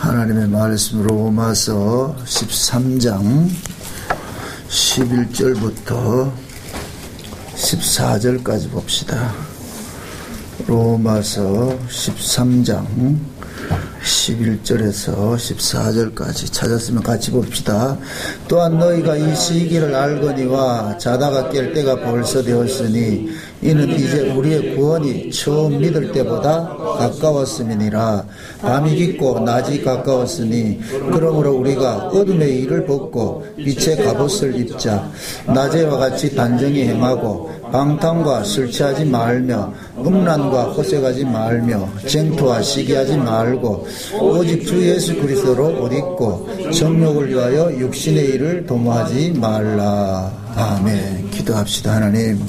하나님의 말씀 로마서 13장 11절부터 14절까지 봅시다. 로마서 13장 11절에서 14절까지 찾았으면 같이 봅시다. 또한 너희가 이 시기를 알거니와 자다가 깰 때가 벌써 되었으니 이는 이제 우리의 구원이 처음 믿을 때보다 가까웠음이니라. 밤이 깊고 낮이 가까웠으니 그러므로 우리가 어둠의 일을 벗고 빛의 갑옷을 입자. 낮에와 같이 단정히 행하고 방탕과 술 취하지 말며 음란과 허세가지 말며 쟁토와 시기하지 말고 오직 주 예수 그리스도로 옷 입고 정욕을 위하여 육신의 일을 도모하지 말라. 아멘. 기도합시다. 하나님,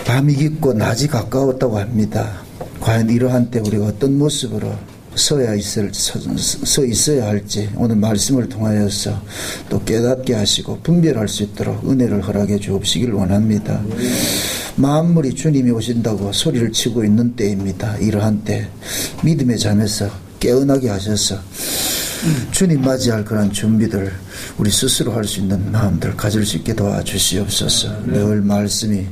밤이 깊고 낮이 가까웠다고 합니다. 과연 이러한 때 우리가 어떤 모습으로 서 있어야 할지 오늘 말씀을 통하여서 또 깨닫게 하시고 분별할 수 있도록 은혜를 허락해 주옵시길 원합니다. 만물이 주님이 오신다고 소리를 치고 있는 때입니다. 이러한 때 믿음의 잠에서 깨어나게 하셔서 주님 맞이할 그런 준비들 우리 스스로 할 수 있는 마음들 가질 수 있게 도와주시옵소서. 늘 말씀이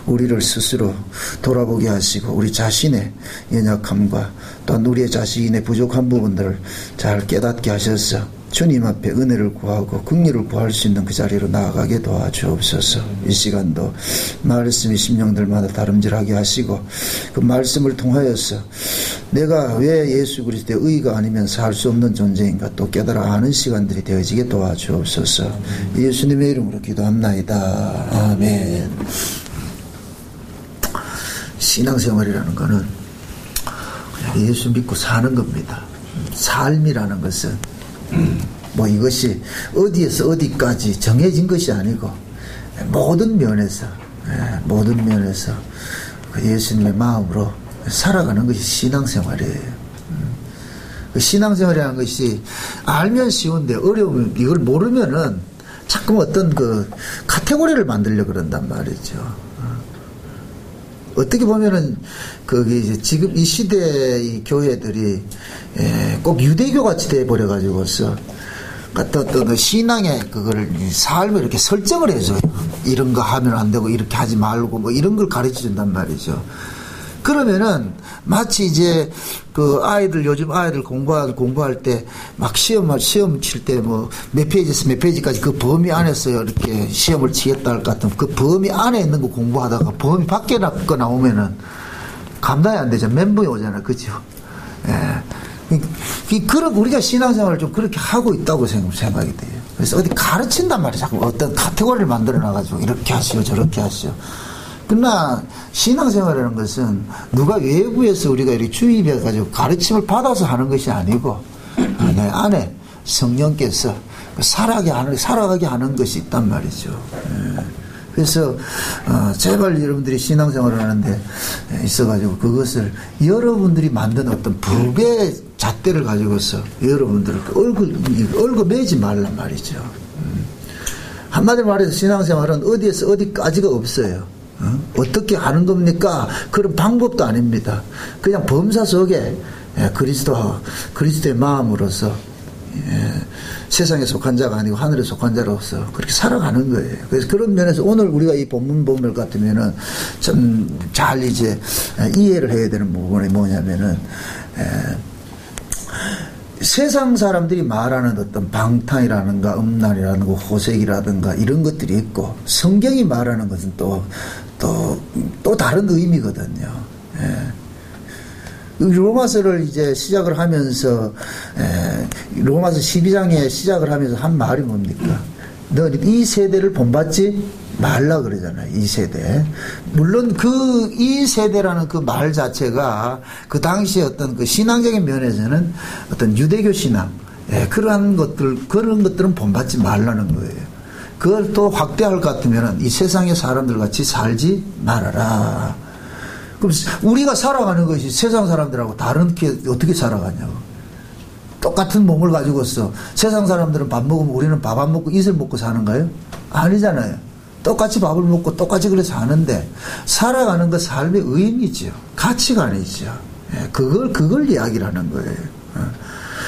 우리를 스스로 돌아보게 하시고 우리 자신의 연약함과 또한 우리의 자신의 부족한 부분들을 잘 깨닫게 하셔서 주님 앞에 은혜를 구하고 긍휼을 구할 수 있는 그 자리로 나아가게 도와주옵소서. 이 시간도 말씀이 심령들마다 다름질하게 하시고 그 말씀을 통하여서 내가 왜 예수 그리스도의 의가 아니면 살 수 없는 존재인가 또 깨달아 아는 시간들이 되어지게 도와주옵소서. 예수님의 이름으로 기도합나이다. 아멘. 신앙생활이라는 것은 그냥 예수 믿고 사는 겁니다. 삶이라는 것은 뭐 이것이 어디에서 어디까지 정해진 것이 아니고 모든 면에서 그 예수님의 마음으로 살아가는 것이 신앙생활이에요. 그 신앙생활이라는 것이 알면 쉬운데 어려우면 이걸 모르면은 자꾸 어떤 그 카테고리를 만들려고 그런단 말이죠. 어떻게 보면은 거기 지금 이 시대의 교회들이 꼭 유대교 같이 돼 버려 가지고서 어떤 신앙의 그거를 삶을 이렇게 설정을 해줘요. 이런 거 하면 안 되고 이렇게 하지 말고 뭐 이런 걸 가르쳐 준단 말이죠. 그러면은 마치 이제 그 요즘 아이들 공부할 때 막 시험 칠 때 뭐 몇 페이지에서 몇 페이지까지 그 범위 안에서 이렇게 시험을 치겠다 할 것 같은 그 범위 안에 있는 거 공부하다가 범위 밖에 나오면은 감당이 안 되죠. 멘붕이 오잖아. 그죠? 그런 우리가 신앙생활을 좀 그렇게 하고 있다고 생각이 돼요. 그래서 어디 가르친단 말이에요. 자꾸 어떤 카테고리를 만들어 놔가지고 이렇게 하시오 저렇게 하시오. 그러나 신앙생활이라는 것은 누가 외부에서 우리가 이렇게 주입해가지고 가르침을 받아서 하는 것이 아니고 내 안에 성령께서 살아가게 하는 것이 있단 말이죠. 그래서 제발 여러분들이 신앙생활을 하는데 있어가지고 그것을 여러분들이 만든 어떤 불교의 잣대를 가지고서 여러분들을 얼굴 매지 말란 말이죠. 한마디로 말해서 신앙생활은 어디에서 어디까지가 없어요. 어떻게 하는 겁니까? 그런 방법도 아닙니다. 그냥 범사 속에 그리스도의 마음으로서 세상에 속한 자가 아니고 하늘에 속한 자로서 그렇게 살아가는 거예요. 그래서 그런 면에서 오늘 우리가 이 본문 보면 같으면은 참 잘 이제 이해를 해야 되는 부분이 뭐냐면은 세상 사람들이 말하는 어떤 방탕이라든가 음란이라든가 호색이라든가 이런 것들이 있고 성경이 말하는 것은 또 다른 의미거든요. 로마서를 이제 시작을 하면서 로마서 12장에 시작을 하면서 한 말이 뭡니까? 너 이 세대를 본받지 말라 그러잖아요. 이 세대. 물론 이 세대라는 그 말 자체가 그 당시에 어떤 그 신앙적인 면에서는 어떤 유대교 신앙, 그런 것들은 본받지 말라는 거예요. 그걸 또 확대할 것 같으면 이 세상의 사람들 같이 살지 말아라. 그럼 우리가 살아가는 것이 세상 사람들하고 다르게 어떻게 살아가냐고. 똑같은 몸을 가지고서 세상 사람들은 밥 먹으면 우리는 밥 안 먹고 이슬 먹고 사는가요? 아니잖아요. 똑같이 밥을 먹고 똑같이 그래 사는데 살아가는 것 삶의 의미죠. 가치관이죠. 그걸 이야기를 하는 거예요.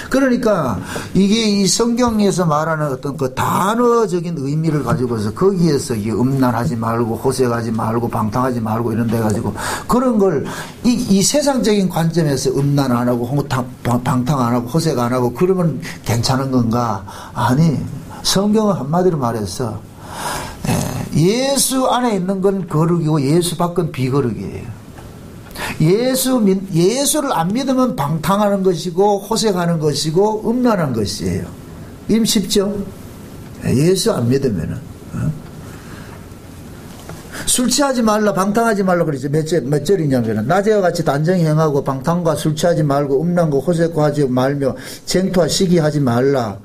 그러니까 이게 이 성경에서 말하는 어떤 그 단어적인 의미를 가지고서 거기에서 이 음란하지 말고 호색하지 말고 방탕하지 말고 이런 데 가지고 그런 걸 이 세상적인 관점에서 음란 안 하고 방탕 안 하고 호색 안 하고 그러면 괜찮은 건가? 아니, 성경은 한마디로 말해서 예수 안에 있는 건 거룩이고 예수 밖은 비거룩이에요. 예수를 안 믿으면 방탕하는 것이고 호색하는 것이고 음란한 것이에요. 임 쉽죠? 예수 안 믿으면은 술 취하지 말라 방탕하지 말라 그러죠. 몇 절이냐면은 낮에와 같이 단정히 행하고 방탕과 술 취하지 말고 음란과 호색과 하지 말며 쟁투와 시기하지 말라.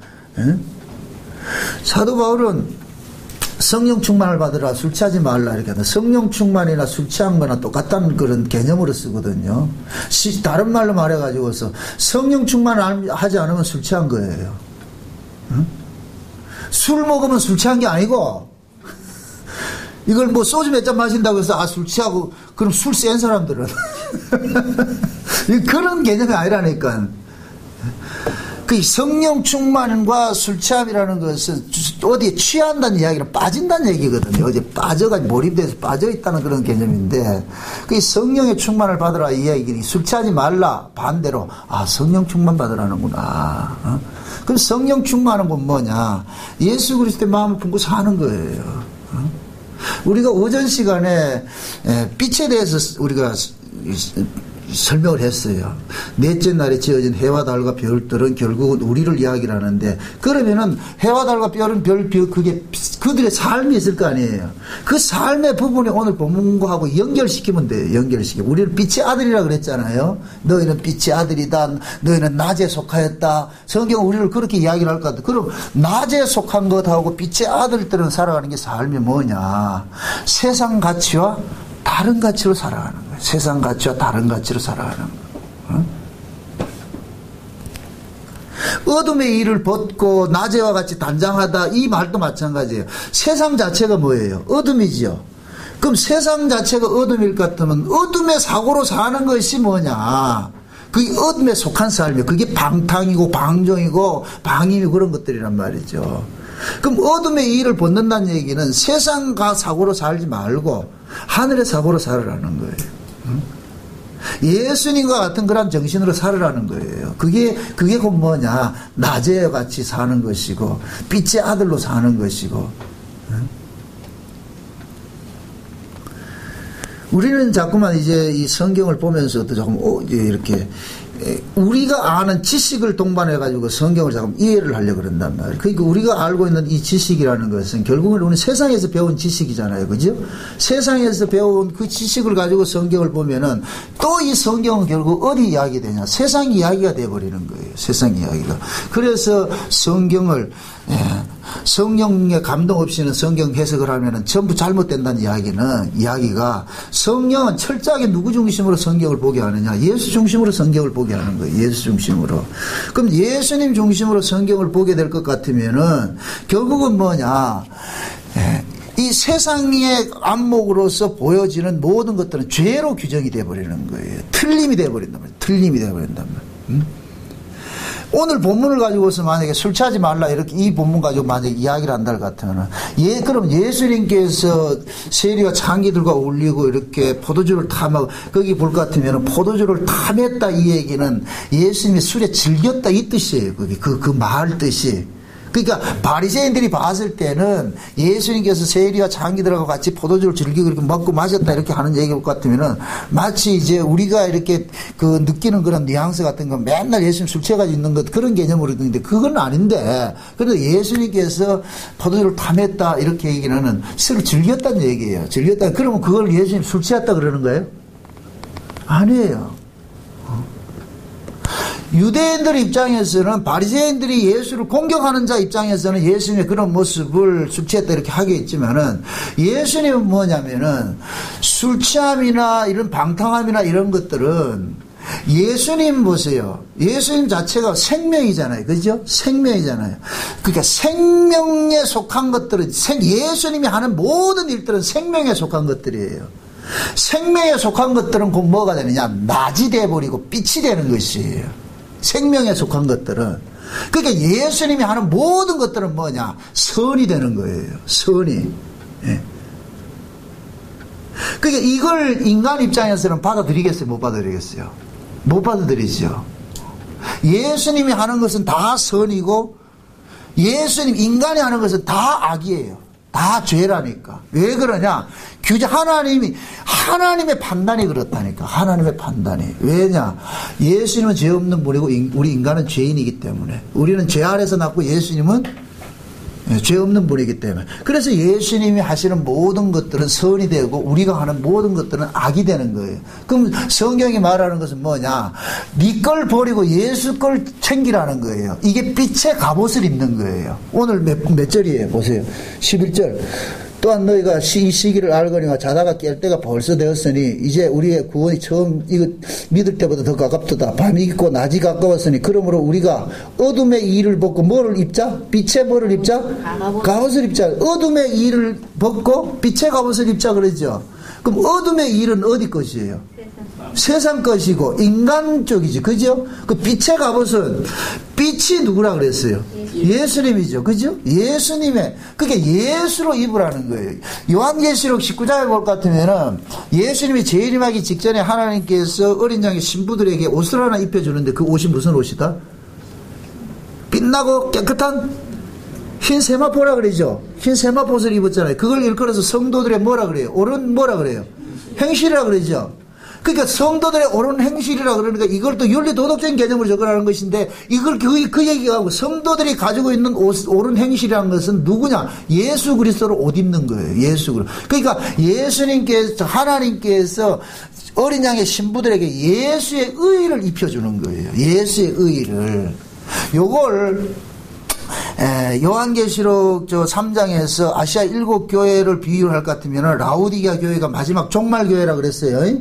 사도 바울은 성령 충만을 받으라 술 취하지 말라 이렇게 하다. 성령 충만이나 술 취한 거나 똑같다는 그런 개념으로 쓰거든요. 다른 말로 말해가지고서 성령 충만을 하지 않으면 술 취한 거예요. 술 먹으면 술 취한 게 아니고 이걸 뭐 소주 몇 잔 마신다고 해서 술 취하고 그럼 술 센 사람들은 그런 개념이 아니라니까. 그 성령 충만과 술 취함이라는 것은 어디에 취한다는 이야기는 빠진다는 얘기거든요. 어디에 빠져가지고 몰입돼서 빠져있다는 그런 개념인데 그 성령의 충만을 받으라 이 이야기니 술 취하지 말라 반대로 성령 충만 받으라는구나. 그럼 성령 충만은 건 뭐냐? 예수 그리스도의 마음을 품고 사는 거예요. 우리가 오전 시간에 빛에 대해서 우리가 설명을 했어요. 넷째 날에 지어진 해와 달과 별들은 결국은 우리를 이야기를 하는데 그러면은 해와 달과 별은 그게 그들의 삶이 있을 거 아니에요. 그 삶의 부분이 오늘 본문하고 연결시키면 돼요. 연결시키면. 우리는 빛의 아들이라 그랬잖아요. 너희는 빛의 아들이다. 너희는 낮에 속하였다. 성경은 우리를 그렇게 이야기를 할 것 같아요. 그럼 낮에 속한 것하고 빛의 아들들은 살아가는 게 삶이 뭐냐? 세상 가치와 다른 가치로 살아가는 거예요. 세상 가치와 다른 가치로 살아가는 거예요. 어둠의 일을 벗고 낮에와 같이 단장하다 이 말도 마찬가지예요. 세상 자체가 뭐예요? 어둠이지요. 그럼 세상 자체가 어둠일 것 같으면 어둠의 사고로 사는 것이 뭐냐? 그게 어둠에 속한 삶이에요. 그게 방탕이고 방종이고 방임이고 그런 것들이란 말이죠. 그럼 어둠의 일을 벗는다는 얘기는 세상과 사고로 살지 말고 하늘의 사고로 살으라는 거예요. 예수님과 같은 그런 정신으로 살으라는 거예요. 그게 곧 뭐냐? 낮에 같이 사는 것이고 빛의 아들로 사는 것이고. 우리는 자꾸만 이제 이 성경을 보면서도 조금 이렇게 우리가 아는 지식을 동반해 가지고 성경을 조금 이해를 하려고 그런단 말이에요. 그러니까 우리가 알고 있는 이 지식이라는 것은 결국은 우리는 세상에서 배운 지식이잖아요. 그죠? 세상에서 배운 그 지식을 가지고 성경을 보면은 또 이 성경은 결국 어디 이야기되냐? 세상 이야기가 돼버리는 거예요. 세상 이야기가. 그래서 성경을 성령의 감동 없이는 성경 해석을 하면은 전부 잘못된다는 이야기가 성령은 철저하게 누구 중심으로 성경을 보게 하느냐? 예수 중심으로 성경을 보게 하는 거예요. 예수 중심으로. 그럼 예수님 중심으로 성경을 보게 될 것 같으면은 결국은 뭐냐? 이 세상의 안목으로서 보여지는 모든 것들은 죄로 규정이 되어버리는 거예요. 틀림이 되어버린단 말이에요. 틀림이 되어버린단 말이에요. 오늘 본문을 가지고서 만약에 술 취하지 말라 이렇게 이 본문 가지고 만약에 이야기를 한다 같으면은 그럼 예수님께서 세리와 창기들과 어울리고 이렇게 포도주를 탐하고 거기 볼 것 같으면은 포도주를 탐했다 이 얘기는 예수님이 술에 즐겼다 이 뜻이에요. 거기 그 말 뜻이. 그러니까 바리새인들이 봤을 때는 예수님께서 세리와 창기들하고 같이 포도주를 즐기고 이렇게 먹고 마셨다 이렇게 하는 얘기일 것 같으면은 마치 이제 우리가 이렇게 그 느끼는 그런 뉘앙스 같은 거 맨날 예수님 술 취해가지고 있는 것 그런 개념으로 있는데 그건 아닌데 그래도 예수님께서 포도주를 탐했다 이렇게 얘기는 술을 즐겼다는 얘기예요. 즐겼다. 그러면 그걸 예수님 술 취했다 그러는 거예요? 아니에요. 유대인들 입장에서는 바리새인들이 예수를 공격하는 자 입장에서는 예수님의 그런 모습을 술 취했다 이렇게 하겠지만은 예수님은 뭐냐면은 술 취함이나 이런 방탕함이나 이런 것들은 예수님 보세요. 예수님 자체가 생명이잖아요. 그죠? 생명이잖아요. 그러니까 생명에 속한 것들은 예수님이 하는 모든 일들은 생명에 속한 것들이에요. 생명에 속한 것들은 곧 뭐가 되느냐? 낮이 돼버리고 빛이 되는 것이에요. 생명에 속한 것들은. 그러니까 예수님이 하는 모든 것들은 뭐냐? 선이 되는 거예요. 선이. 예. 그러니까 이걸 인간 입장에서는 받아들이겠어요? 못 받아들이겠어요? 못 받아들이죠. 예수님이 하는 것은 다 선이고 예수님 인간이 하는 것은 다 악이에요. 다 죄라니까. 왜 그러냐? 하나님의 판단이 그렇다니까. 하나님의 판단이. 왜냐? 예수님은 죄 없는 분이고 우리 인간은 죄인이기 때문에. 우리는 죄 아래서 났고 예수님은 죄 없는 분이기 때문에. 그래서 예수님이 하시는 모든 것들은 선이 되고 우리가 하는 모든 것들은 악이 되는 거예요. 그럼 성경이 말하는 것은 뭐냐? 네 걸 버리고 예수 걸 챙기라는 거예요. 이게 빛의 갑옷을 입는 거예요. 오늘 몇 절이에요? 보세요. 11절. 또한 너희가 이 시기를 알거니와 자다가 깰 때가 벌써 되었으니 이제 우리의 구원이 처음 이거 믿을 때보다 더 가깝도다. 밤이 있고 낮이 가까웠으니 그러므로 우리가 어둠의 이를 벗고 뭐를 입자? 빛의 뭐를 입자? 갑옷을 입자. 어둠의 이를 벗고 빛의 갑옷을 입자 그러죠. 그럼 어둠의 일은 어디 것이에요? 세상 것이고 인간 쪽이지. 그죠? 그 빛의 갑옷은 빛이 누구라 그랬어요? 예수님이죠. 그죠? 예수님의, 그게 예수로 입으라는 거예요. 요한계시록 19장에 볼 것 같으면은 예수님이 재림하기 직전에 하나님께서 어린 양의 신부들에게 옷을 하나 입혀주는데 그 옷이 무슨 옷이다? 빛나고 깨끗한 흰 세마포라 그러죠. 흰 세마포를 입었잖아요. 그걸 일컬어서 성도들의 뭐라 그래요? 옳은 뭐라 그래요? 행실이라 그러죠. 그러니까 성도들의 옳은 행실이라 그러니까 이걸 또 윤리 도덕적인 개념으로 접근하는 것인데 이걸 그 얘기가 하고 성도들이 가지고 있는 옳은 행실이라는 것은 누구냐? 예수 그리스도로 옷 입는 거예요. 예수 그리스도. 그러니까 예수님께서 하나님께서 어린 양의 신부들에게 예수의 의의를 입혀주는 거예요. 예수의 의의를. 요걸 요한계시록 3장에서 아시아 7교회를 비유할 것 같으면 라우디게아 교회가 마지막 종말교회라 그랬어요.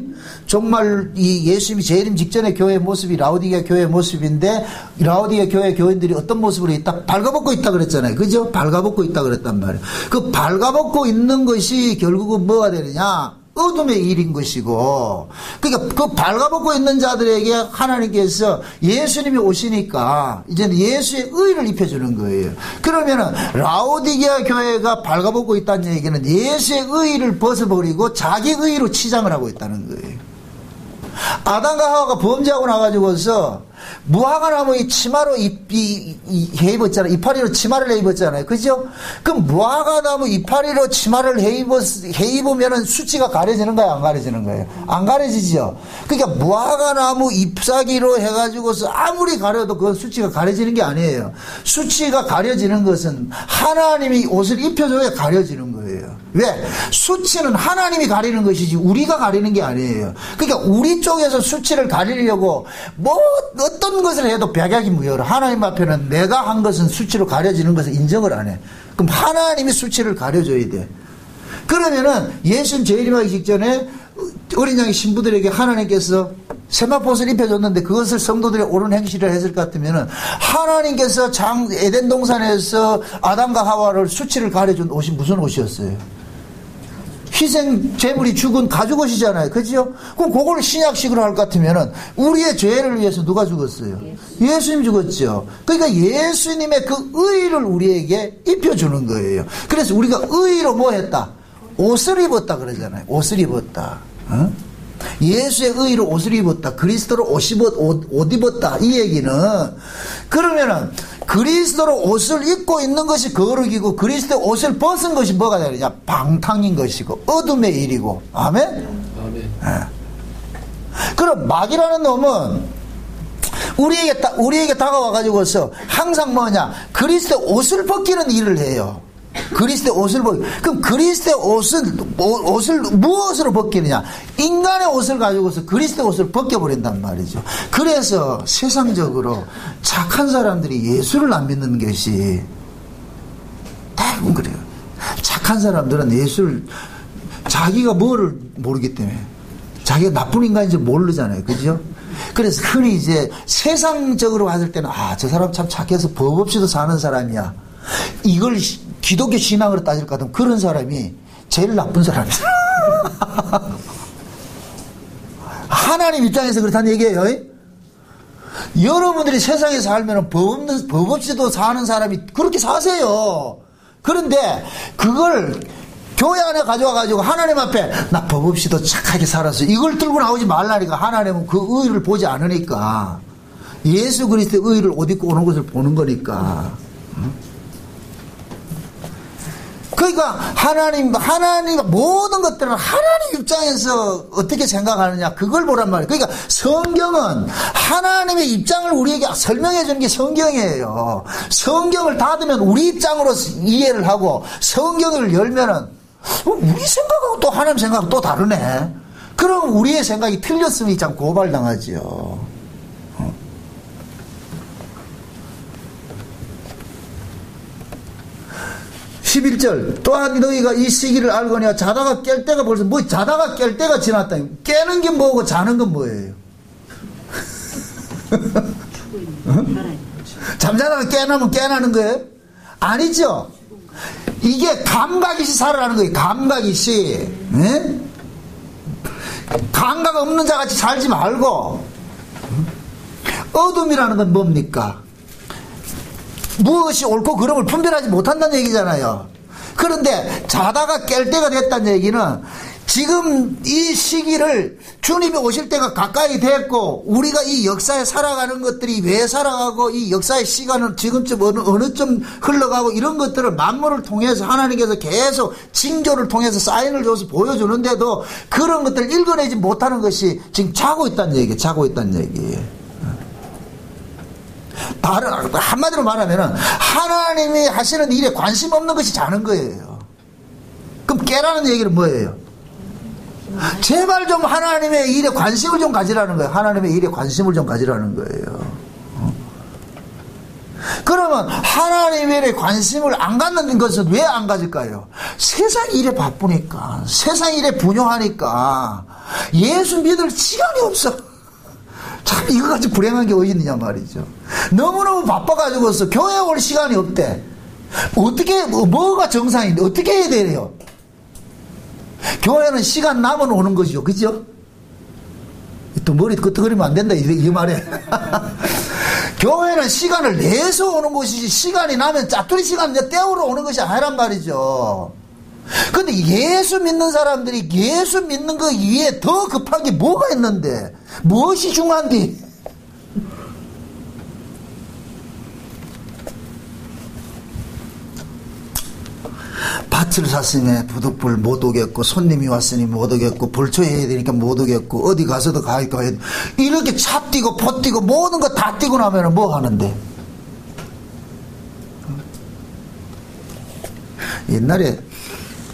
종말, 이 예수님이 재림 직전의 교회의 모습이 라우디게아 교회의 모습인데 라우디게아 교회 교인들이 어떤 모습으로 있다? 발가벗고 있다 그랬잖아요. 그죠? 발가벗고 있다 그랬단 말이에요. 그 발가벗고 있는 것이 결국은 뭐가 되느냐? 어둠의 일인 것이고, 그러니까 그 발가벗고 있는 자들에게 하나님께서 예수님이 오시니까 이제는 예수의 의를 입혀주는 거예요. 그러면은 라오디게아 교회가 발가벗고 있다는 얘기는 예수의 의를 벗어버리고 자기 의로 치장을 하고 있다는 거예요. 아담과 하와가 범죄하고 나가지고서 무화과나무의 치마로 해 입었잖아요. 이파리로 치마를 해 입었잖아요. 그죠? 그럼 무화과나무 이파리로 치마를 해 입으면은 수치가 가려지는 거예요? 안 가려지는 거예요? 안 가려지죠? 그러니까 무화과나무 잎사귀로 해가지고서 아무리 가려도 그건 수치가 가려지는 게 아니에요. 수치가 가려지는 것은 하나님이 옷을 입혀줘야 가려지는 거예요. 왜? 수치는 하나님이 가리는 것이지 우리가 가리는 게 아니에요. 그러니까 우리 쪽에서 수치를 가리려고 어떤 것을 해도 백약이 무효로 하나님 앞에는 내가 한 것은 수치로 가려지는 것을 인정을 안 해. 그럼 하나님이 수치를 가려줘야 돼. 그러면은 예수님 재림하기 직전에 어린 양의 신부들에게 하나님께서 세마포옷을 입혀줬는데 그것을 성도들의 옳은 행실을 했을 것 같으면은 하나님께서 에덴 동산에서 아담과 하와를 수치를 가려준 옷이 무슨 옷이었어요? 희생 제물이 죽은 가죽옷이잖아요. 그죠? 그럼 그걸 신약식으로 할 것 같으면은 우리의 죄를 위해서 누가 죽었어요? 예수님 죽었죠. 그러니까 예수님의 그 의를 우리에게 입혀주는 거예요. 그래서 우리가 의로 뭐 했다? 옷을 입었다 그러잖아요. 옷을 입었다. 어? 예수의 의로 옷을 입었다. 그리스도로 옷 입었다. 이 얘기는 그러면은 그리스도로 옷을 입고 있는 것이 거룩이고 그리스도의 옷을 벗은 것이 뭐가 되느냐? 방탕인 것이고 어둠의 일이고. 아멘? 아멘. 네. 그럼 마귀라는 놈은 우리에게 다가와가지고서 항상 뭐냐? 그리스도의 옷을 벗기는 일을 해요. 그리스도의 옷을 그럼 그리스도의 옷을 무엇으로 벗기느냐? 인간의 옷을 가지고서 그리스도의 옷을 벗겨버린단 말이죠. 그래서 세상적으로 착한 사람들이 예수를 안 믿는 것이 대부분 그래요. 착한 사람들은 예수를 자기가 뭐를 모르기 때문에 자기가 나쁜 인간인지 모르잖아요. 그죠? 그래서 흔히 이제 세상적으로 봤을 때는 저 사람 참 착해서 법 없이도 사는 사람이야. 이걸 기독교 신앙으로 따질 것 같으면 그런 사람이 제일 나쁜 사람이야. 하나님 입장에서 그렇다는 얘기예요. 여러분들이 세상에 살면 법 없이도 사는 사람이 그렇게 사세요. 그런데 그걸 교회 안에 가져와가지고 하나님 앞에 나 법 없이도 착하게 살았어, 이걸 들고 나오지 말라니까. 하나님은 그 의를 보지 않으니까. 예수 그리스도의 의를 옷 입고 오는 것을 보는 거니까. 그러니까 하나님 모든 것들은 하나님 입장에서 어떻게 생각하느냐, 그걸 보란 말이에요. 그러니까 성경은 하나님의 입장을 우리에게 설명해 주는 게 성경이에요. 성경을 닫으면 우리 입장으로 이해를 하고, 성경을 열면은 우리 생각하고 또 하나님 생각하고 또 다르네. 그럼 우리의 생각이 틀렸으면 참 고발당하지요. 11절 또한 너희가 이 시기를 알거니와 자다가 깰 때가 벌써, 뭐 자다가 깰 때가 지났다. 깨는 게 뭐고 자는 건 뭐예요? 잠자다가 깨나면 깨나는 거예요? 아니죠. 이게 감각이시 살아라는 거예요. 감각이시. 네? 감각 없는 자같이 살지 말고. 어둠이라는 건 뭡니까? 무엇이 옳고 그름을 분별하지 못한다는 얘기잖아요. 그런데 자다가 깰 때가 됐다는 얘기는 지금 이 시기를, 주님이 오실 때가 가까이 됐고 우리가 이 역사에 살아가는 것들이 왜 살아가고 이 역사의 시간은 지금쯤 어느 쯤 흘러가고, 이런 것들을 만물을 통해서 하나님께서 계속 징조를 통해서 사인을 줘서 보여주는데도 그런 것들을 읽어내지 못하는 것이 지금 자고 있다는 얘기예요. 자고 있다는 얘기예요. 한마디로 말하면 하나님이 하시는 일에 관심 없는 것이 자는 거예요. 그럼 깨라는 얘기는 뭐예요? 제발 좀 하나님의 일에 관심을 좀 가지라는 거예요. 하나님의 일에 관심을 좀 가지라는 거예요. 그러면 하나님의 일에 관심을 안 갖는 것은 왜 안 가질까요? 세상 일에 바쁘니까, 세상 일에 분요하니까 예수 믿을 시간이 없어. 참 이거 가지고 불행한 게 어디 있느냐 말이죠. 너무너무 바빠가지고서 교회 올 시간이 없대. 어떻게, 뭐가 정상인데 어떻게 해야 돼요? 교회는 시간 나면 오는 것이죠. 그죠? 또 머리 끄떡거리면 안 된다 이 말에. 교회는 시간을 내서 오는 것이지, 시간이 나면 짜투리 시간 때우러 오는 것이 아니란 말이죠. 근데 예수 믿는 사람들이 예수 믿는 거 위에 더 급한 게 뭐가 있는데, 무엇이 중요한데? 밭을 샀으니 부득불 못 오겠고, 손님이 왔으니 못 오겠고, 불초해야 되니까 못 오겠고, 어디 가서도 가야 돼. 이렇게 차 뛰고 포 뛰고 모든 거 다 뛰고 나면 뭐 하는데? 옛날에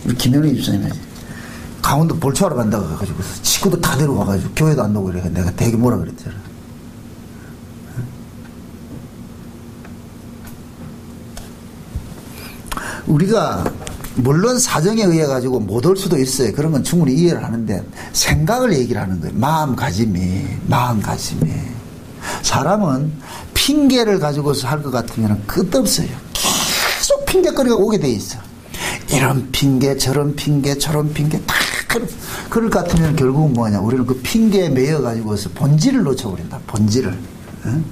우리 김현우 집사님이 강원도 볼초하러 간다고 해가지고 식구들 다 데려와가지고 교회도 안 나오고 그래. 내가 되게 뭐라 그랬잖아. 우리가 물론 사정에 의해 가지고 못 올 수도 있어요. 그런 건 충분히 이해를 하는데, 생각을 얘기를 하는 거예요. 마음가짐이. 사람은 핑계를 가지고서 할 것 같으면 끝없어요. 계속 핑계거리가 오게 돼 있어. 이런 핑계, 저런 핑계, 저런 핑계, 다 그럴 것 같으면 결국은 뭐냐, 우리는 그 핑계에 매여 가지고서 본질을 놓쳐버린다. 본질을. 응?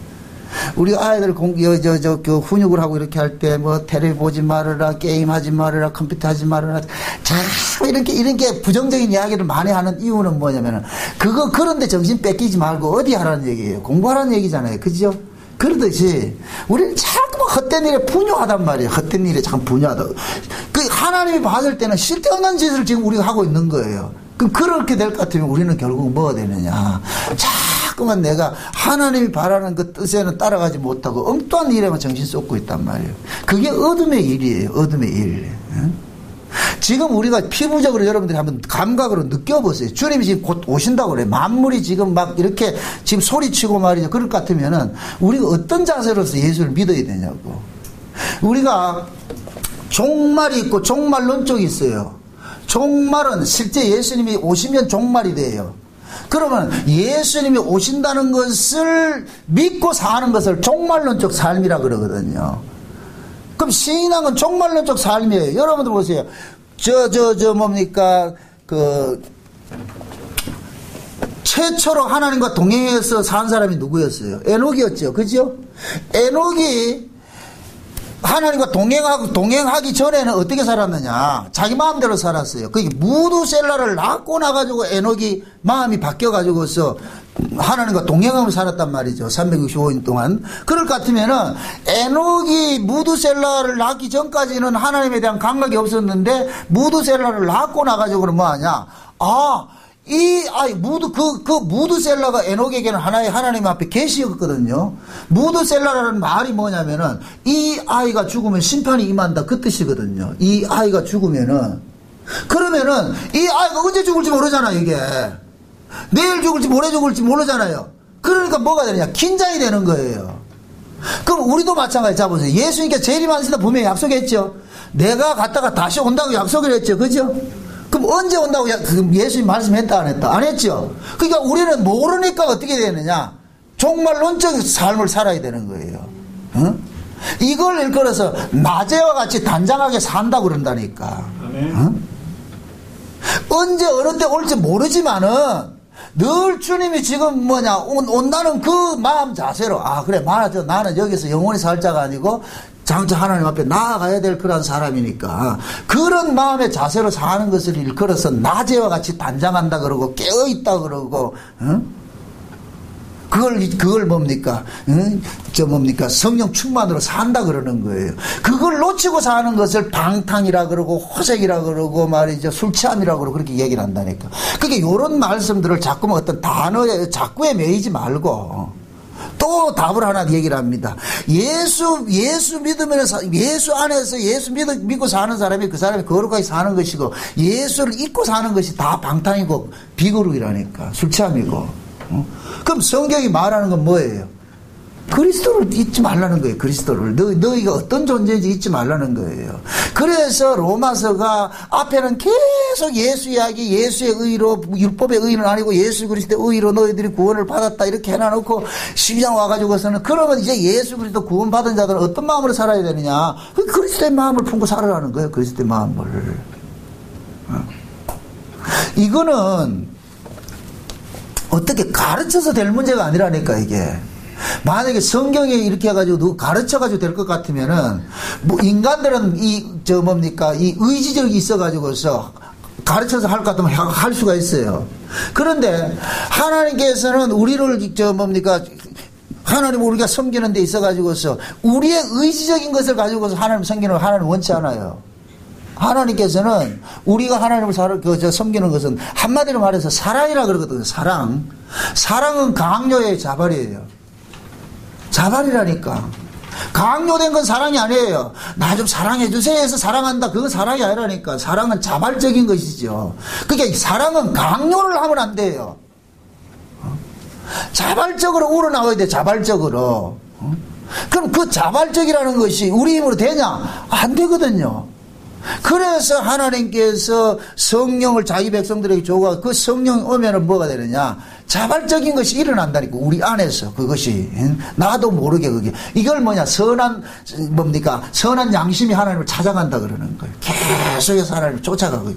우리 아이들 그 훈육을 하고 이렇게 할 때 뭐 텔레비 보지 말아라, 게임 하지 말아라, 컴퓨터 하지 말아라, 자 이렇게 부정적인 이야기를 많이 하는 이유는 뭐냐면은, 그런데 정신 뺏기지 말고 어디 하라는 얘기예요. 공부하라는 얘기잖아요. 그죠? 그러듯이 우리는 자꾸 헛된 일에 분유하단 말이에요. 헛된 일에 참 분유하다. 그 하나님이 봤을 때는 쓸데없는 짓을 지금 우리가 하고 있는 거예요. 그럼 그렇게 될 것 같으면 우리는 결국 뭐가 되느냐, 자꾸만 내가 하나님이 바라는 그 뜻에는 따라가지 못하고 엉뚱한 일에만 정신 쏟고 있단 말이에요. 그게 어둠의 일이에요. 어둠의 일. 지금 우리가 피부적으로 여러분들이 한번 감각으로 느껴보세요. 주님이 지금 곧 오신다고 그래요. 만물이 지금 막 이렇게 지금 소리치고 말이죠. 그럴 것 같으면은 우리가 어떤 자세로서 예수를 믿어야 되냐고. 우리가 종말이 있고 종말론 쪽이 있어요. 종말은 실제 예수님이 오시면 종말이 돼요. 그러면 예수님이 오신다는 것을 믿고 사는 것을 종말론적 삶이라 그러거든요. 그럼 신앙은 종말론적 삶이에요. 여러분들 보세요. 뭡니까, 최초로 하나님과 동행해서 산 사람이 누구였어요? 에녹이었죠. 그죠? 에녹이 하나님과 동행하기 전에는 어떻게 살았느냐? 자기 마음대로 살았어요. 그게 무두셀라를 낳고 나가지고 에녹이 마음이 바뀌어가지고서 하나님과 동행하며 살았단 말이죠. 365년 동안. 그럴 것 같으면은 에녹이 무두셀라를 낳기 전까지는 하나님에 대한 감각이 없었는데 무두셀라를 낳고 나가지고는 뭐 하냐? 무두셀라가 에녹에게는 하나의 하나님 앞에 계시였거든요. 무두셀라라는 말이 뭐냐면은 이 아이가 죽으면 심판이 임한다. 그 뜻이거든요. 이 아이가 죽으면은. 그러면은 이 아이가 언제 죽을지 모르잖아요, 이게. 내일 죽을지 모레 죽을지 모르잖아요. 그러니까 뭐가 되느냐? 긴장이 되는 거예요. 그럼 우리도 마찬가지. 자 보세요. 예수님께 재림하시다 분명히 약속했죠. 내가 갔다가 다시 온다고 약속을 했죠. 그죠? 그럼 언제 온다고 예수님 말씀했다 안 했다? 안 했죠. 그러니까 우리는 모르니까 어떻게 되느냐? 종말론적 삶을 살아야 되는 거예요. 어? 이걸 일컬어서 낮에와 같이 단장하게 산다 그런다니까. 어? 언제 어느 때 올지 모르지만은 늘 주님이 지금 온다는 그 마음 자세로 그래 맞아 나는 여기서 영원히 살 자가 아니고 장차 하나님 앞에 나아가야 될 그런 사람이니까 그런 마음의 자세로 사는 것을 일컬어서 낮에와 같이 단장한다 그러고 깨어있다 그러고 그걸 뭡니까? 성령 충만으로 산다 그러는 거예요. 그걸 놓치고 사는 것을 방탕이라 그러고 호색이라 그러고 말이죠. 술 취함이라 그러고 그렇게 얘기를 한다니까. 그러니까 이런 말씀들을 자꾸만 어떤 단어에 자꾸에 매이지 말고 또 답을 하나 얘기를 합니다. 예수 믿으면서 예수 안에서 예수 믿고 사는 사람이 그 사람이 거룩하게 사는 것이고 예수를 잊고 사는 것이 다 방탕이고 비거룩이라니까. 술 취함이고. 그럼 성경이 말하는 건 뭐예요? 그리스도를 잊지 말라는 거예요. 그리스도를 너희가 어떤 존재인지 잊지 말라는 거예요. 그래서 로마서가 앞에는 계속 예수 이야기, 예수의 의로 율법의 의는 아니고 예수 그리스도의 의로 너희들이 구원을 받았다 이렇게 해놔놓고 12장 와가지고서는 그러면 이제 예수 그리스도 구원받은 자들은 어떤 마음으로 살아야 되느냐? 그리스도의 마음을 품고 살아라는 거예요. 그리스도의 마음을. 이거는 어떻게 가르쳐서 될 문제가 아니라니까 이게. 만약에 성경에 이렇게 해가지고 가르쳐가지고 될 것 같으면은 뭐 인간들은 이 의지력이 있어가지고서 가르쳐서 할 것 같으면 할 수가 있어요. 그런데 하나님께서는 우리를 하나님 우리가 섬기는 데 있어가지고서 우리의 의지적인 것을 가지고서 하나님 섬기는 걸 하나님 원치 않아요. 하나님께서는 우리가 하나님을 섬기는 것은 한마디로 말해서 사랑이라 그러거든요. 사랑은 강요의 자발이에요. 자발이라니까. 강요된 건 사랑이 아니에요. 나 좀 사랑해 주세요 해서 사랑한다. 그건 사랑이 아니라니까. 사랑은 자발적인 것이죠. 그러니까 사랑은 강요를 하면 안 돼요. 자발적으로 우러나와야 돼. 자발적으로. 그럼 그 자발적이라는 것이 우리 힘으로 되냐? 안 되거든요. 그래서 하나님께서 성령을 자기 백성들에게 주고 그 성령이 오면은 뭐가 되느냐? 자발적인 것이 일어난다니까. 우리 안에서 그것이 나도 모르게 그게 이걸 선한 양심이 하나님을 찾아간다 그러는 거예요. 계속해서 하나님을 쫓아가고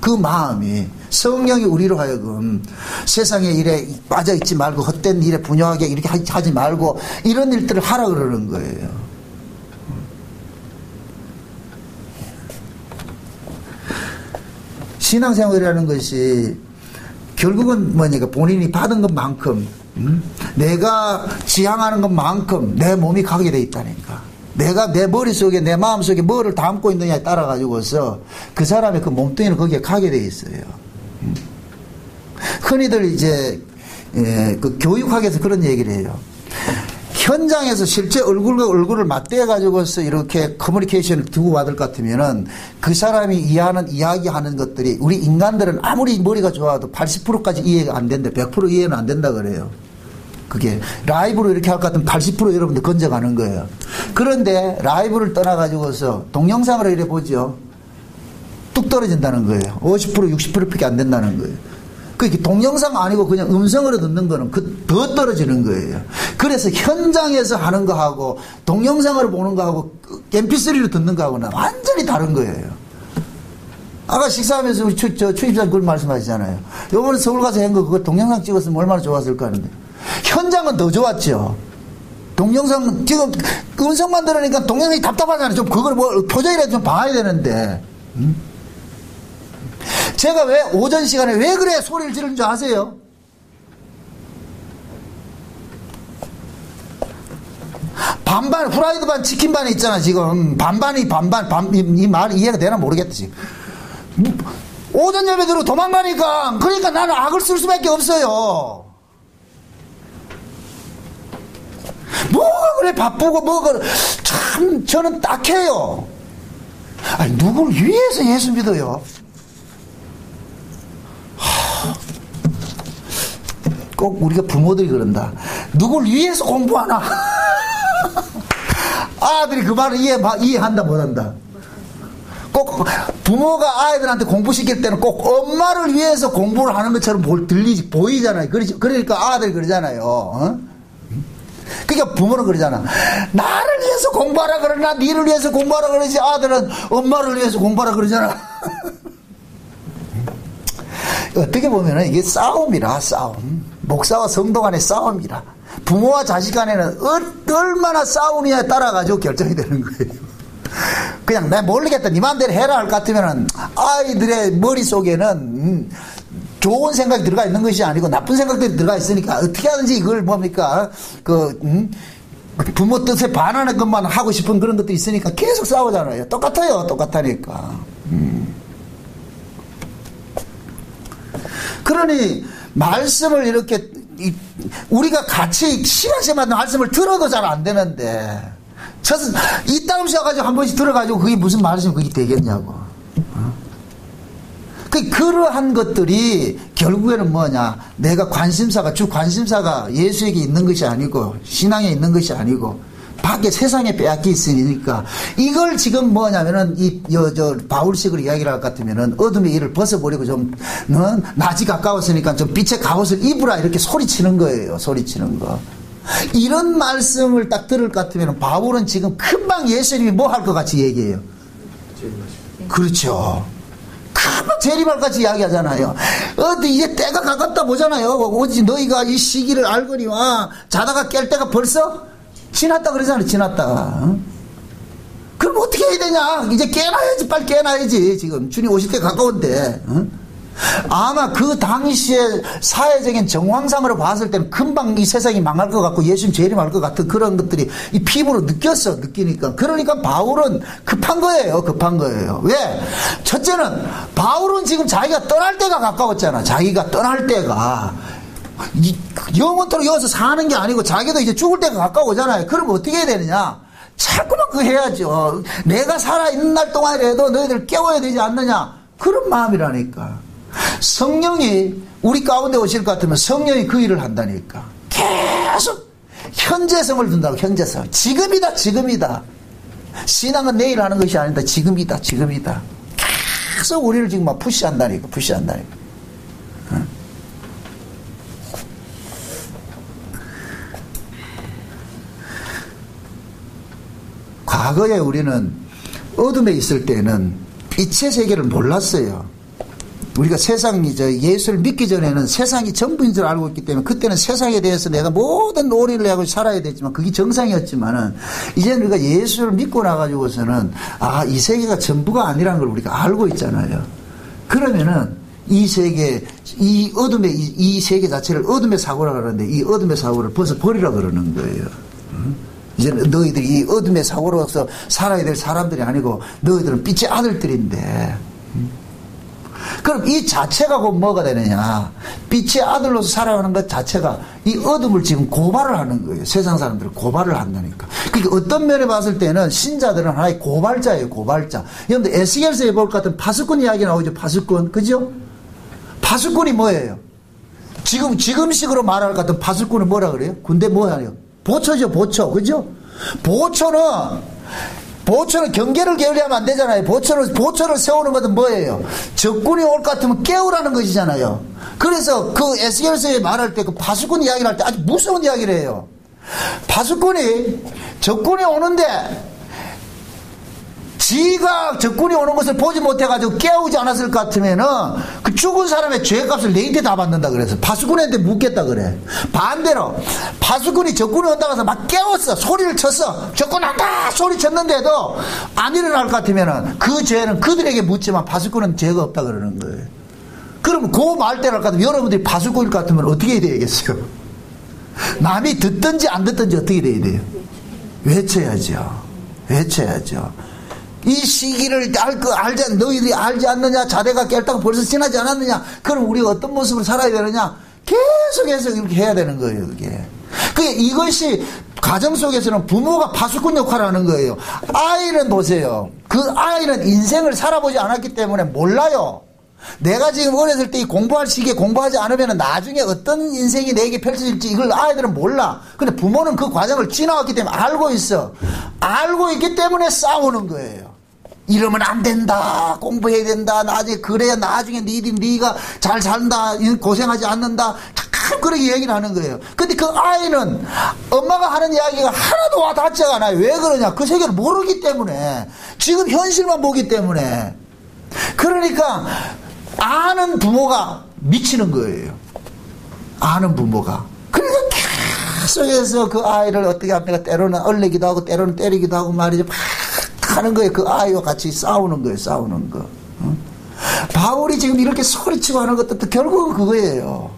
그 마음이 성령이 우리로 하여금 세상의 일에 빠져있지 말고 헛된 일에 분요하게 이렇게 하지 말고 이런 일들을 하라 그러는 거예요. 신앙생활이라는 것이 결국은 본인이 받은 것만큼 내가 지향하는 것만큼 내 몸이 가게 돼 있다니까. 내가 내 머릿속에 내 마음속에 뭐를 담고 있느냐에 따라 가지고서 그 사람의 그 몸뚱이는 거기에 가게 돼 있어요. 흔히들 이제 그 교육학에서 그런 얘기를 해요. 현장에서 실제 얼굴과 얼굴을 맞대어 가지고서 이렇게 커뮤니케이션을 두고 받을 것 같으면은 그 사람이 이야기하는 것들이 우리 인간들은 아무리 머리가 좋아도 80%까지 이해가 안 된다. 100% 이해는 안 된다 그래요. 그게 라이브로 이렇게 할 것 같으면 80% 여러분들 건져가는 거예요. 그런데 라이브를 떠나 가지고서 동영상으로 이래 보죠. 뚝 떨어진다는 거예요. 50% 60%밖에 안 된다는 거예요. 그게 동영상 아니고 그냥 음성으로 듣는 거는 더 떨어지는 거예요. 그래서 현장에서 하는 거하고 동영상으로 보는 거하고 mp3로 듣는 거하고는 완전히 다른 거예요. 아까 식사하면서 우리 추임사님 그런 말씀하시잖아요. 요번에 서울 가서 한 거 그거 동영상 찍었으면 얼마나 좋았을까 하는데. 현장은 더 좋았죠. 동영상, 지금 음성만 들으니까 동영상이 답답하잖아요. 좀 그걸 뭐 표정이라도 좀 봐야 되는데. 제가 왜 오전 시간에 왜 그래 소리를 지르는 줄 아세요? 반반, 후라이드 반, 치킨 반이 있잖아, 지금. 반반이 반반, 이 말 이해가 되나 모르겠다, 지금. 오전 예배대로 도망가니까, 그러니까 나는 악을 쓸 수밖에 없어요. 뭐가 그래, 바쁘고, 뭐가, 참, 저는 딱해요. 아니, 누굴 위해서 예수 믿어요? 꼭 우리가 부모들이 그런다. 누굴 위해서 공부하나? 아들이 그 말을 이해한다 못한다. 꼭 부모가 아이들한테 공부시킬 때는 꼭 엄마를 위해서 공부를 하는 것처럼 보이잖아요. 그러니까 아들이 그러잖아요. 어? 그러니까 부모는 그러잖아. 나를 위해서 공부하라 그러나 니를 위해서 공부하라 그러지. 아들은 엄마를 위해서 공부하라 그러잖아. 어떻게 보면 이게 싸움이라, 싸움. 목사와 성도 간의 싸움이라. 부모와 자식 간에는 얼마나 싸우느냐에 따라가지고 결정이 되는 거예요. 그냥 내가 모르겠다, 니 마음대로 해라 할 것 같으면 아이들의 머릿속에는 좋은 생각이 들어가 있는 것이 아니고 나쁜 생각들이 들어가 있으니까 어떻게 하든지 이걸 뭡니까? 부모 뜻에 반하는 것만 하고 싶은 그런 것도 있으니까 계속 싸우잖아요. 똑같아요. 똑같다니까. 그러니 말씀을 이렇게 우리가 같이 시간마다 말씀을 들어도 잘 안 되는데 이따금 씌워가지고 한 번씩 들어가지고 그게 무슨 말씀이 그게 되겠냐고. 그러한 것들이 결국에는 뭐냐, 내가 주 관심사가 예수에게 있는 것이 아니고 신앙에 있는 것이 아니고 밖에 세상에 빼앗겨 있으니까 이걸 지금 뭐냐면은 바울식으로 이야기를 할 것 같으면은 어둠의 일을 벗어버리고 좀 낮이 가까웠으니까 좀 빛의 갑옷을 입으라 이렇게 소리치는 거예요. 소리치는 거. 이런 말씀을 딱 들을 것 같으면 바울은 지금 금방 예수님이 뭐 할 것 같이 얘기해요. 그렇죠. 금방 재림할 같이 이야기하잖아요. 이제 때가 가깝다 보잖아요. 오직 너희가 이 시기를 알거니와 자다가 깰 때가 벌써 지났다 그러잖아요. 지났다. 그럼 어떻게 해야 되냐? 이제 깨놔야지. 빨리 깨놔야지. 지금 주님 오실 때 가까운데. 아마 그 당시에 사회적인 정황상으로 봤을 때는 금방 이 세상이 망할 것 같고 예수님 재림할 것 같은 그런 것들이 이 피부로 느끼니까. 그러니까 바울은 급한 거예요. 급한 거예요. 왜? 첫째는 바울은 지금 자기가 떠날 때가 가까웠잖아. 자기가 떠날 때가 영원토록 여기서 사는 게 아니고 자기도 이제 죽을 때가 가까워오잖아요. 그러면 어떻게 해야 되느냐? 자꾸만 그거 해야죠. 내가 살아있는 날 동안이라도 너희들 깨워야 되지 않느냐? 그런 마음이라니까. 성령이 우리 가운데 오실 것 같으면 성령이 그 일을 한다니까. 계속 현재성을 둔다고. 현재성. 지금이다. 신앙은 내일 하는 것이 아니다. 지금이다. 계속 우리를 지금 막 푸시한다니까. 응? 과거에 우리는 어둠에 있을 때는 빛의 세계를 몰랐어요. 우리가 예수를 믿기 전에는 세상이 전부인 줄 알고 있기 때문에 그때는 세상에 대해서 내가 모든 올인을 하고 살아야 됐지만 그게 정상이었지만은 이제는 우리가 예수를 믿고 나가지고서는 이 세계가 전부가 아니라는 걸 우리가 알고 있잖아요. 그러면은 이 세계, 이 세계 자체를 어둠의 사고라 그러는데 이 어둠의 사고를 벗어버리라 그러는 거예요. 이제 너희들이 이 어둠의 사고로서 살아야 될 사람들이 아니고 너희들은 빛의 아들들인데. 그럼 이 자체가 곧 뭐가 되느냐? 빛의 아들로서 살아가는 것 자체가 이 어둠을 지금 고발을 하는 거예요. 세상 사람들을 고발을 한다니까. 그러니까 어떤 면에 봤을 때는 신자들은 하나의 고발자예요. 고발자. 여러분들 에스겔서에 볼 것 같은 파수꾼 이야기 나오죠. 파수꾼. 그죠? 파수꾼이 뭐예요? 지금식으로 말할 것 같은 파수꾼은 뭐라 그래요? 군대 뭐예요? 보초죠. 보초. 그죠? 보초는 경계를 게으리하면 안 되잖아요. 보초를 세우는 것은 뭐예요? 적군이 올 것 같으면 깨우라는 것이잖아요. 그래서 그 에스겔서에 말할 때 그 파수꾼 이야기를 할 때 아주 무서운 이야기를 해요. 파수꾼이 적군이 오는데 지가 적군이 오는 것을 보지 못해가지고 깨우지 않았을 것 같으면은 그 죽은 사람의 죄값을 내한테 다 받는다 그래서 파수꾼한테 묻겠다 그래. 반대로 파수꾼이 적군이 온다고 해서 막 깨웠어. 소리를 쳤어. 적군 한다 소리 쳤는데도 안 일어날 것 같으면은 그 죄는 그들에게 묻지만 파수꾼은 죄가 없다 그러는 거예요. 그럼 그 말대로 할 것 같으면 여러분들이 파수꾼일 것 같으면 어떻게 해야 되겠어요? 남이 듣든지 안 듣든지 어떻게 돼야 돼요? 외쳐야죠. 외쳐야죠. 이 시기를 너희들이 알지 않느냐? 자대가 깰다고 벌써 지나지 않았느냐? 그럼 우리가 어떤 모습으로 살아야 되느냐? 계속해서 이렇게 해야 되는 거예요, 그게. 이것이 가정 속에서는 부모가 파수꾼 역할을 하는 거예요. 아이는 보세요. 그 아이는 인생을 살아보지 않았기 때문에 몰라요. 내가 지금 어렸을 때 공부할 시기에 공부하지 않으면 나중에 어떤 인생이 내게 펼쳐질지 이걸 아이들은 몰라. 근데 부모는 그 과정을 지나왔기 때문에 알고 있어. 알고 있기 때문에 싸우는 거예요. 이러면 안 된다. 공부해야 된다. 나중에 그래야 나중에 네가 잘 산다. 고생하지 않는다. 참 그렇게 얘기를 하는 거예요. 근데 그 아이는 엄마가 하는 이야기가 하나도 와 닿지가 않아요. 왜 그러냐? 그 세계를 모르기 때문에. 지금 현실만 보기 때문에. 그러니까 아는 부모가 미치는 거예요. 아는 부모가. 그래서 계속해서 그 아이를 어떻게 합니까? 때로는 얼리기도 하고 때로는 때리기도 하고 말이죠. 막 하는 거예요. 그 아이와 같이 싸우는 거예요. 싸우는 거. 바울이 지금 이렇게 소리치고 하는 것도 결국은 그거예요.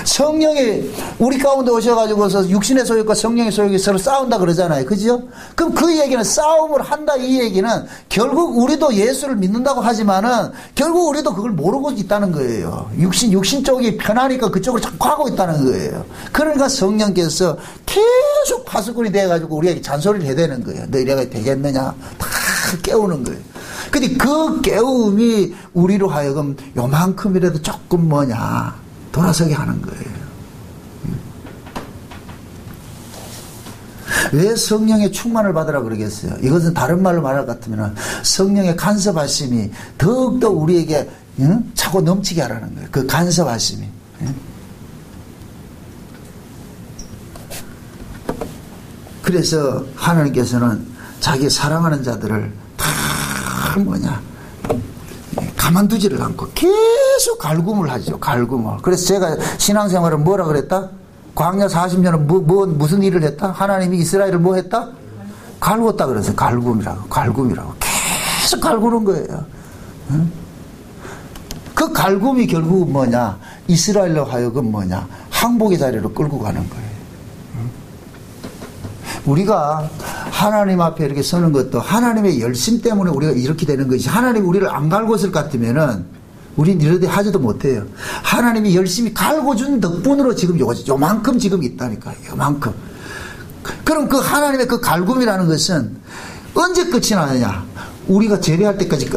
성령이 우리 가운데 오셔가지고서 육신의 소욕과 성령의 소욕이 서로 싸운다 그러잖아요. 그죠? 그럼 그 얘기는 싸움을 한다 이 얘기는 결국 우리도 예수를 믿는다고 하지만은 결국 우리도 그걸 모르고 있다는 거예요. 육신 쪽이 편하니까 그쪽으로 자꾸 하고 있다는 거예요. 그러니까 성령께서 계속 파수꾼이 돼가지고 우리에게 잔소리를 해야 되는 거예요. 너희가 되겠느냐? 다 깨우는 거예요. 근데 그 깨움이 우리로 하여금 요만큼이라도 조금 돌아서게 하는 거예요. 왜 성령의 충만을 받으라 그러겠어요? 이것은 다른 말로 말할 것 같으면 성령의 간섭하심이 더욱더 우리에게 차고 넘치게 하라는 거예요. 그 간섭하심이. 그래서 하나님께서는 자기 사랑하는 자들을 다 가만두지를 않고 계속 갈굼을 하죠. 갈굼을. 그래서 제가 신앙생활을 뭐라 그랬다? 광야 40년은 무슨 일을 했다? 하나님이 이스라엘을 뭐 했다? 갈궜다 그래서 갈굼이라고. 계속 갈구는 거예요. 그 갈굼이 결국은 이스라엘로 하여금 항복의 자리로 끌고 가는 거예요. 우리가 하나님 앞에 이렇게 서는 것도 하나님의 열심 때문에 우리가 이렇게 되는 것이 하나님이 우리를 안 갈궜을 같으면은 우린 이렇게 하지도 못해요. 하나님이 열심히 갈궈준 덕분으로 지금 요만큼 지금 있다니까요. 요만큼. 그럼 그 하나님의 그 갈굼이라는 것은 언제 끝이 나느냐? 우리가 제대할 때까지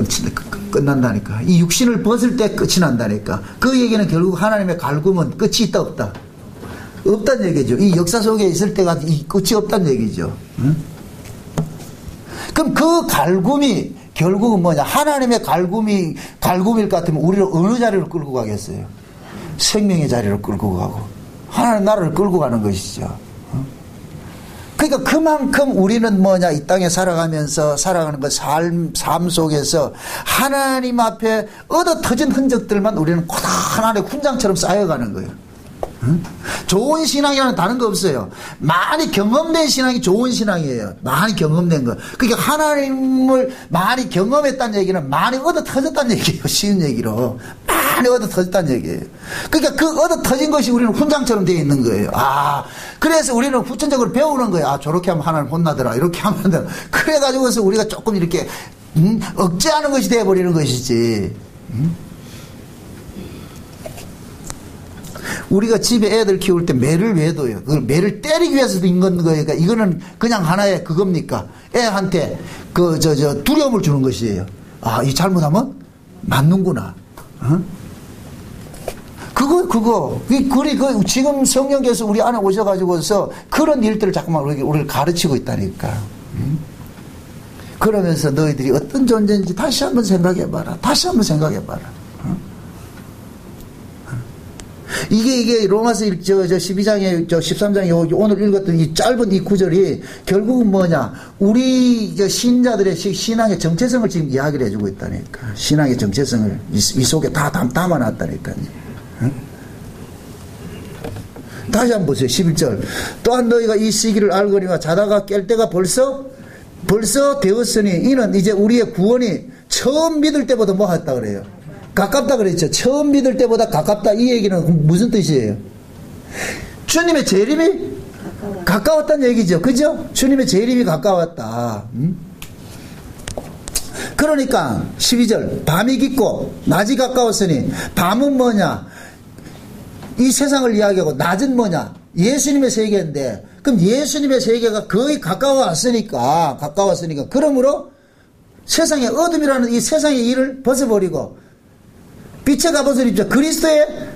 끝난다니까. 이 육신을 벗을 때 끝이 난다니까. 그 얘기는 결국 하나님의 갈굼은 끝이 있다 없다? 없다는 얘기죠. 이 역사 속에 있을 때가 이 끝이 없다는 얘기죠. 응? 그럼 그 갈굼이 결국은 하나님의 갈굼일 것 같으면 우리를 어느 자리로 끌고 가겠어요? 생명의 자리로 끌고 가고 하나님 나라를 끌고 가는 것이죠. 그러니까 그만큼 우리는 이 땅에 살아가면서 살아가는 그 삶 속에서 하나님 앞에 얻어 터진 흔적들만 우리는 고단하게 훈장처럼 쌓여가는 거예요. 좋은 신앙이라는 다른 거 없어요. 많이 경험된 신앙이 좋은 신앙이에요. 많이 경험된 거. 그러니까 하나님을 많이 경험했다는 얘기는 많이 얻어 터졌다는 얘기예요. 쉬운 얘기로. 많이 얻어 터졌다는 얘기예요. 그러니까 그 얻어 터진 것이 우리는 훈장처럼 되어 있는 거예요. 그래서 우리는 후천적으로 배우는 거예요. 저렇게 하면 하나님 혼나더라. 이렇게 하면 안 되나. 그래가지고서 우리가 조금 이렇게 억제하는 것이 되어버리는 것이지. 우리가 집에 애들 키울 때 매를 왜 둬요? 그걸 매를 때리기 위해서도 인건 거예요. 그러니까 이거는 그냥 하나의 그겁니까? 애한테 두려움을 주는 것이에요. 이 잘못하면 맞는구나. 그거. 지금 성령께서 우리 안에 오셔가지고서 그런 일들을 자꾸만 우리를 가르치고 있다니까. 그러면서 너희들이 어떤 존재인지 다시 한번 생각해봐라. 이게 로마서 12장에 13장에 오늘 읽었던 이 짧은 이 구절이 결국은 뭐냐? 우리 신자들의 신앙의 정체성을 지금 이야기를 해주고 있다니까. 신앙의 정체성을 이 속에 다 담아놨다니까요. 응? 다시 한번 보세요. 11절. 또한 너희가 이 시기를 알거니와 자다가 깰 때가 벌써 되었으니 이는 이제 우리의 구원이 처음 믿을 때보다 뭐 했다 그래요? 가깝다 그랬죠. 처음 믿을 때보다 가깝다. 이 얘기는 무슨 뜻이에요? 주님의 재림이 가까웠다는 얘기죠. 그죠? 주님의 재림이 가까웠다. 그러니까 12절 밤이 깊고 낮이 가까웠으니 밤은 뭐냐? 이 세상을 이야기하고 낮은 뭐냐? 예수님의 세계인데 그럼 예수님의 세계가 거의 가까워왔으니까 그러므로 세상의 어둠이라는 이 세상의 일을 벗어버리고 빛의 갑옷을 입자. 그리스도의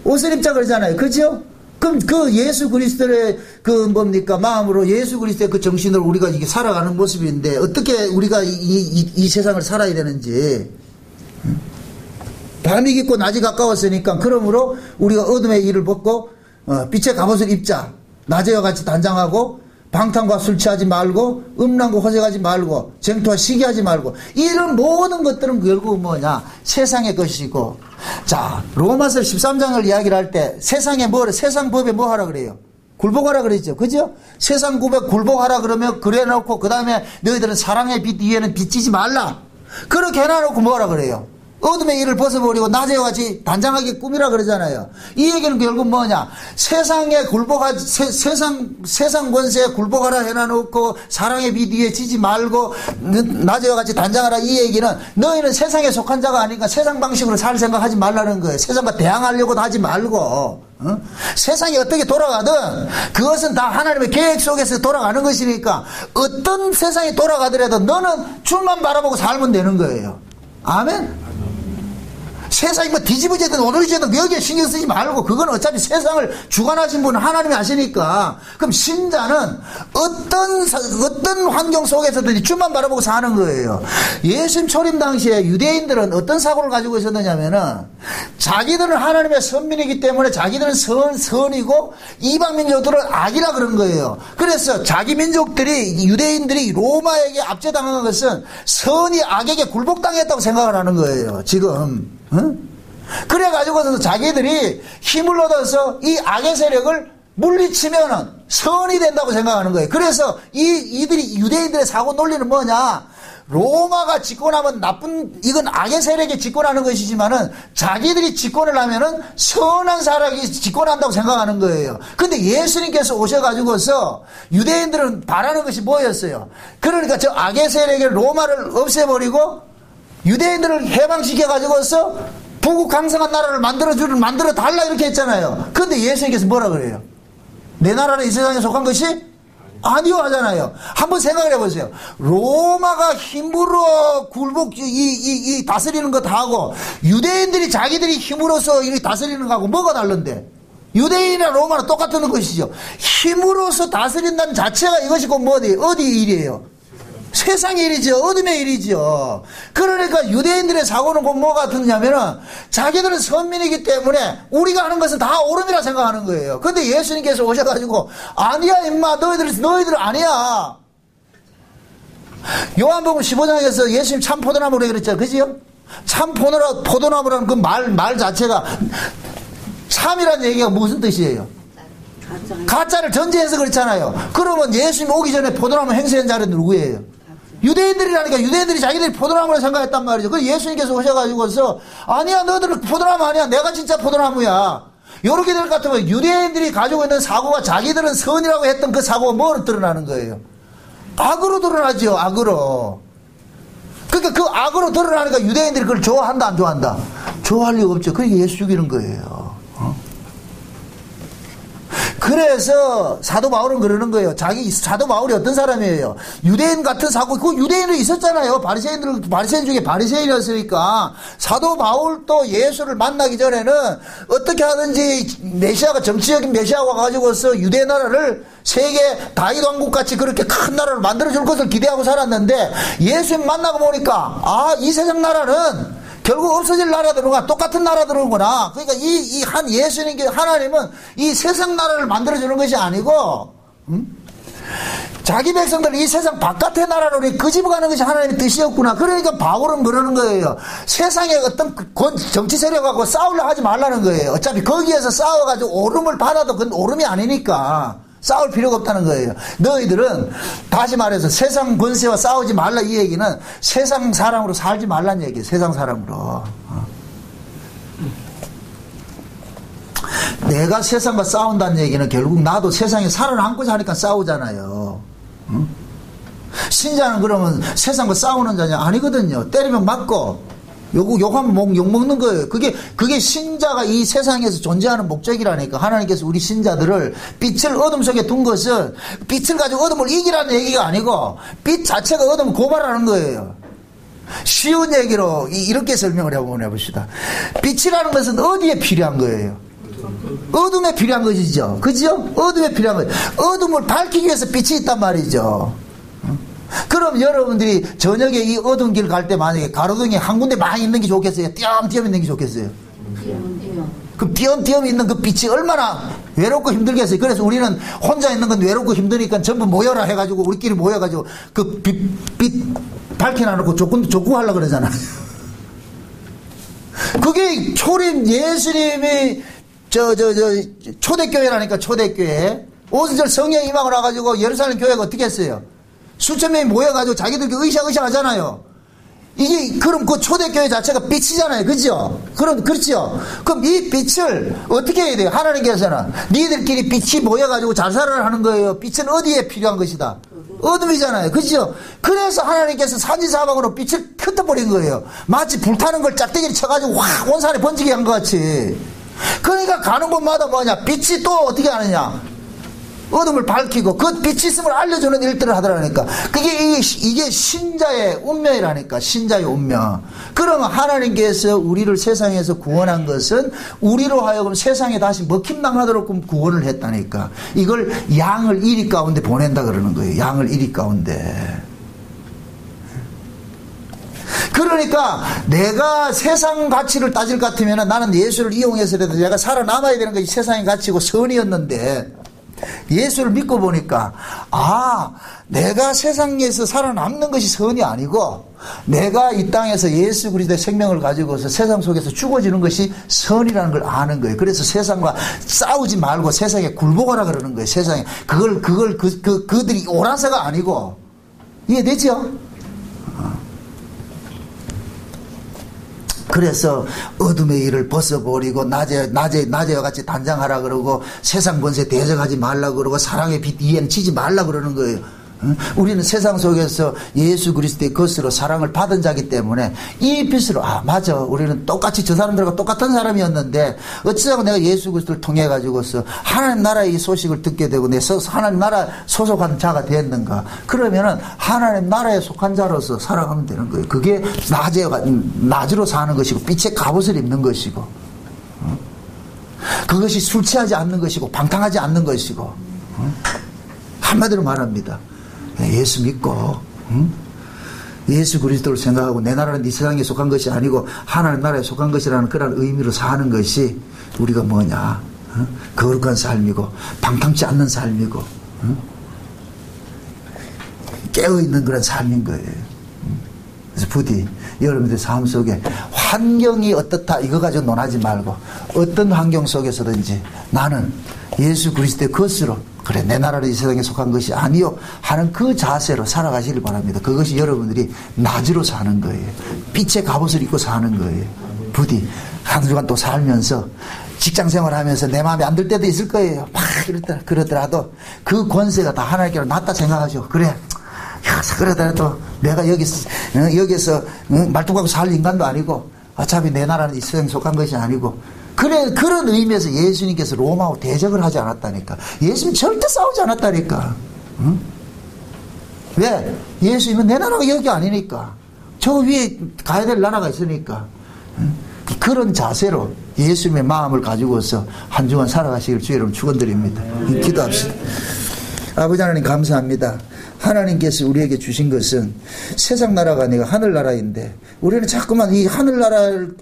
옷을 입자 그러잖아요. 그죠? 그럼 그 예수 그리스도의 그 뭡니까? 마음으로 예수 그리스도의 그 정신으로 우리가 이게 살아가는 모습인데 어떻게 우리가 이 세상을 살아야 되는지. 밤이 깊고 낮이 가까웠으니까 그러므로 우리가 어둠의 일을 벗고 빛의 갑옷을 입자. 낮에와 같이 단장하고 방탕과 술 취하지 말고 음란과 호색하지 말고 쟁토와 시기하지 말고 이런 모든 것들은 결국 뭐냐? 세상의 것이고. 자, 로마서 13장을 이야기를 할 때 세상 법에 뭐 하라 그래요? 굴복하라 그랬죠. 그죠? 세상 법에 굴복하라 그러면 그래 놓고 그 다음에 너희들은 사랑의 빛 위에는 비치지 말라. 그렇게 해놔놓고 뭐하라 그래요? 어둠의 일을 벗어버리고 낮에 같이 단장하게 꾸미라 그러잖아요. 이 얘기는 결국 뭐냐? 세상 권세에 굴복하라 해놔놓고 사랑의 빛 위에 지지 말고 낮에와 같이 단장하라. 이 얘기는 너희는 세상에 속한 자가 아니니까 세상 방식으로 살 생각하지 말라는 거예요. 세상과 대항하려고도 하지 말고. 세상이 어떻게 돌아가든 그것은 다 하나님의 계획 속에서 돌아가는 것이니까 어떤 세상이 돌아가더라도 너는 주만 바라보고 살면 되는 거예요. 아멘. 세상이 뭐 뒤집어지든 오늘지든 여기에 신경 쓰지 말고 그건 어차피 세상을 주관하신 분은 하나님이 아시니까. 그럼 신자는 어떤 환경 속에서든지 주만 바라보고 사는 거예요. 예수님 초림 당시에 유대인들은 어떤 사고를 가지고 있었느냐면은 자기들은 하나님의 선민이기 때문에 자기들은 선이고 이방 민족들은 악이라 그런 거예요. 그래서 자기 민족들이 유대인들이 로마에게 압제당한 것은 선이 악에게 굴복당했다고 생각을 하는 거예요. 지금. 그래가지고서 자기들이 힘을 얻어서 이 악의 세력을 물리치면은 선이 된다고 생각하는 거예요. 그래서 이들이 유대인들의 사고 논리는 뭐냐? 로마가 집권하면 이건 악의 세력이 집권하는 것이지만은 자기들이 집권을 하면은 선한 사람이 집권한다고 생각하는 거예요. 근데 예수님께서 오셔가지고서 유대인들은 바라는 것이 뭐였어요? 그러니까 저 악의 세력의 로마를 없애버리고 유대인들을 해방시켜가지고서 부국 강성한 나라를 만들어 달라 이렇게 했잖아요. 그런데 예수님께서 뭐라 그래요? 내 나라는 이 세상에 속한 것이 아니요 하잖아요. 한번 생각을 해보세요. 로마가 힘으로 다스리는 거 다 하고 유대인들이 자기들이 힘으로서 이렇게 다스리는 거하고 뭐가 다른데? 유대인이나 로마는 똑같은 것이죠. 힘으로서 다스린다는 자체가 이것이고 어디 일이에요? 세상의 일이죠. 어둠의 일이죠. 그러니까 유대인들의 사고는 뭐 같으냐면은 자기들은 선민이기 때문에 우리가 하는 것은 다 옳음이라 생각하는 거예요. 근데 예수님께서 오셔가지고 아니야 임마 너희들 아니야. 요한복음 15장에서 예수님 참 포도나무라 그랬잖아요. 그지요? 참 포도나무라는 그 말 자체가 참이라는 얘기가 무슨 뜻이에요? 가짜를 전제해서 그렇잖아요. 그러면 예수님 오기 전에 포도나무 행세한 자는 누구예요? 유대인들이라니까. 유대인들이 자기들이 포도나무라 생각했단 말이죠. 그래서 예수님께서 오셔가지고서 아니야 너희들은 포도나무 아니야. 내가 진짜 포도나무야. 요렇게 될 것 같으면 유대인들이 가지고 있는 사고가 자기들은 선이라고 했던 그 사고가 뭐로 드러나는 거예요? 악으로 드러나죠. 악으로. 그러니까 그 악으로 드러나니까 유대인들이 그걸 좋아한다 안 좋아한다? 좋아할 리가 없죠. 그게 예수 죽이는 거예요. 그래서 사도 바울은 그러는 거예요. 사도 바울이 어떤 사람이에요? 유대인 같은 사고, 그 유대인은 있었잖아요. 바리새인 중에 바리새인이었으니까. 사도 바울도 예수를 만나기 전에는 어떻게 하든지 메시아가 정치적인 메시아가 가지고서 유대 나라를 세계 다윗 왕국 같이 그렇게 큰 나라를 만들어줄 것을 기대하고 살았는데 예수님 만나고 보니까 이 세상 나라는 결국 없어질 나라들과 똑같은 나라들이구나. 그러니까 이 한 예수님께 하나님은 이 세상 나라를 만들어주는 것이 아니고, 자기 백성들 이 세상 바깥의 나라로 끄집어가는 것이 하나님의 뜻이었구나. 그러니까 바울은 그러는 거예요. 세상에 어떤 정치 세력하고 싸우려 하지 말라는 거예요. 어차피 거기에서 싸워가지고 오름을 받아도 그건 오름이 아니니까 싸울 필요가 없다는 거예요. 너희들은 다시 말해서 세상 권세와 싸우지 말라 이 얘기는 세상 사람으로 살지 말라는 얘기예요. 세상 사람으로. 내가 세상과 싸운다는 얘기는 결국 나도 세상에 살아남고자 하니까 싸우잖아요. 신자는 그러면 세상과 싸우는 자냐? 아니거든요. 때리면 맞고 욕하면 욕먹는 거예요. 그게 신자가 이 세상에서 존재하는 목적이라니까. 하나님께서 우리 신자들을 빛을 어둠 속에 둔 것은 빛을 가지고 어둠을 이기라는 얘기가 아니고 빛 자체가 어둠을 고발하는 거예요. 쉬운 얘기로 이렇게 설명을 해봅시다. 빛이라는 것은 어디에 필요한 거예요? 어둠에 필요한 것이죠. 그죠? 어둠에 필요한 거예요. 어둠을 밝히기 위해서 빛이 있단 말이죠. 그럼 여러분들이 저녁에 이 어두운 길 갈 때 만약에 가로등이 한 군데 많이 있는 게 좋겠어요? 띄엄띄엄 있는 게 좋겠어요? 그럼 띄엄띄엄 있는 그 빛이 얼마나 외롭고 힘들겠어요? 그래서 우리는 혼자 있는 건 외롭고 힘드니까 전부 모여라 해가지고 우리끼리 모여가지고 그 빛 밝혀놔놓고 조금 하려고 그러잖아요. 그게 예수님이 초대교회라니까. 초대교회 오순절 성령 임하고 나가지고 예루살렘 교회가 어떻게 했어요? 수천 명이 모여가지고 자기들끼리 으쌰으쌰 하잖아요. 이게 그럼 그 초대교회 자체가 빛이잖아요. 그죠? 그렇죠? 그럼 이 빛을 어떻게 해야 돼요? 하나님께서는 니들끼리 빛이 모여가지고 잘 살아라 하는 거예요. 빛은 어디에 필요한 것이다? 어둠이잖아요. 그죠? 그래서 하나님께서 산지사방으로 빛을 흩어버린 거예요. 마치 불타는 걸 짝대기를 쳐가지고 확 온 산에 번지게 한 것 같이. 그러니까 가는 곳마다 뭐냐? 빛이 또 어떻게 하느냐? 어둠을 밝히고 그 빛이 있음을 알려주는 일들을 하더라니까. 이게 신자의 운명이라니까. 신자의 운명. 그러면 하나님께서 우리를 세상에서 구원한 것은 우리로 하여금 세상에 다시 먹힘당하도록 구원을 했다니까. 이걸 양을 이리 가운데 보낸다 그러는 거예요. 양을 이리 가운데. 그러니까 내가 세상 가치를 따질 것 같으면 나는 예수를 이용해서라도 내가 살아남아야 되는 것이 세상의 가치고 선이었는데, 예수를 믿고 보니까 내가 세상에서 살아남는 것이 선이 아니고 내가 이 땅에서 예수 그리스도의 생명을 가지고서 세상 속에서 죽어지는 것이 선이라는 걸 아는 거예요. 그래서 세상과 싸우지 말고 세상에 굴복하라 그러는 거예요. 세상에 그들이 옳아서가 아니고. 이해되죠? 그래서 어둠의 일을 벗어버리고 낮에와 같이 단장하라 그러고 세상 권세 대적하지 말라 그러고 사랑의 빛 위에는 치지 말라 그러는 거예요. 우리는 세상 속에서 예수 그리스도의 것으로 사랑을 받은 자기 때문에 이 빛으로 맞아, 우리는 똑같이 저 사람들과 똑같은 사람이었는데 어쩌다가 내가 예수 그리스도를 통해 가지고서 하나님 나라의 이 소식을 듣게 되고 내 하나님 나라 소속한 자가 되었는가. 그러면은 하나님 나라에 속한 자로서 살아가면 되는 거예요. 그게 낮으로 사는 것이고 빛의 갑옷을 입는 것이고, 그것이 술 취하지 않는 것이고 방탕하지 않는 것이고. 한마디로 말합니다. 예수 믿고 예수 그리스도를 생각하고 내 나라는 이 세상에 속한 것이 아니고 하나님 나라에 속한 것이라는 그런 의미로 사는 것이 우리가 뭐냐? 거룩한 삶이고 방탕치 않는 삶이고 깨어있는 그런 삶인 거예요. 그래서 부디 여러분들 삶 속에 환경이 어떻다 이거 가지고 논하지 말고 어떤 환경 속에서든지 나는 예수 그리스도의 것으로, 그래 내 나라는 이 세상에 속한 것이 아니요 하는 그 자세로 살아가시길 바랍니다. 그것이 여러분들이 낮으로 사는 거예요. 빛의 갑옷을 입고 사는 거예요. 부디 한 주간 또 살면서 직장생활 하면서 내 마음에 안 들 때도 있을 거예요. 막 그러더라도 그 권세가 다 하나님께로 낫다 생각하죠. 그래 그러더라도 내가 여기서 말뚝하고 살 인간도 아니고 어차피 내 나라는 이 세상에 속한 것이 아니고, 그런 의미에서 예수님께서 로마하고 대적을 하지 않았다니까. 예수님 절대 싸우지 않았다니까. 왜? 예수님은 내 나라가 여기 아니니까. 저 위에 가야 될 나라가 있으니까. 그런 자세로 예수님의 마음을 가지고서 한 주간 살아가시길 주의 이름으로 축원드립니다. 기도합시다. 아버지 하나님 감사합니다. 하나님께서 우리에게 주신 것은 세상 나라가 아니라 하늘나라인데 우리는 자꾸만 이 하늘나라를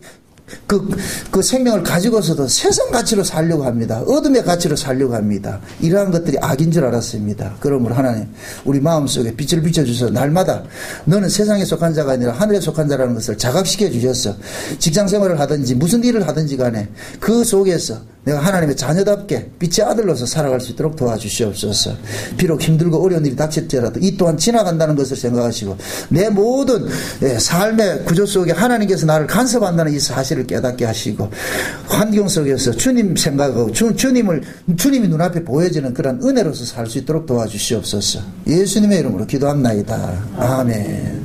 그 생명을 가지고서도 세상 가치로 살려고 합니다. 어둠의 가치로 살려고 합니다. 이러한 것들이 악인 줄 알았습니다. 그러므로 하나님 우리 마음속에 빛을 비춰주셔서 날마다 너는 세상에 속한 자가 아니라 하늘에 속한 자라는 것을 자각시켜 주셔서 직장생활을 하든지 무슨 일을 하든지 간에 그 속에서 내가 하나님의 자녀답게 빛의 아들로서 살아갈 수 있도록 도와주시옵소서. 비록 힘들고 어려운 일이 닥칠지라도 이 또한 지나간다는 것을 생각하시고 내 모든 삶의 구조 속에 하나님께서 나를 간섭한다는 이 사실을 깨닫게 하시고 환경 속에서 주님 생각하고 주님이 눈앞에 보여지는 그런 은혜로서 살 수 있도록 도와주시옵소서. 예수님의 이름으로 기도합나이다. 아멘.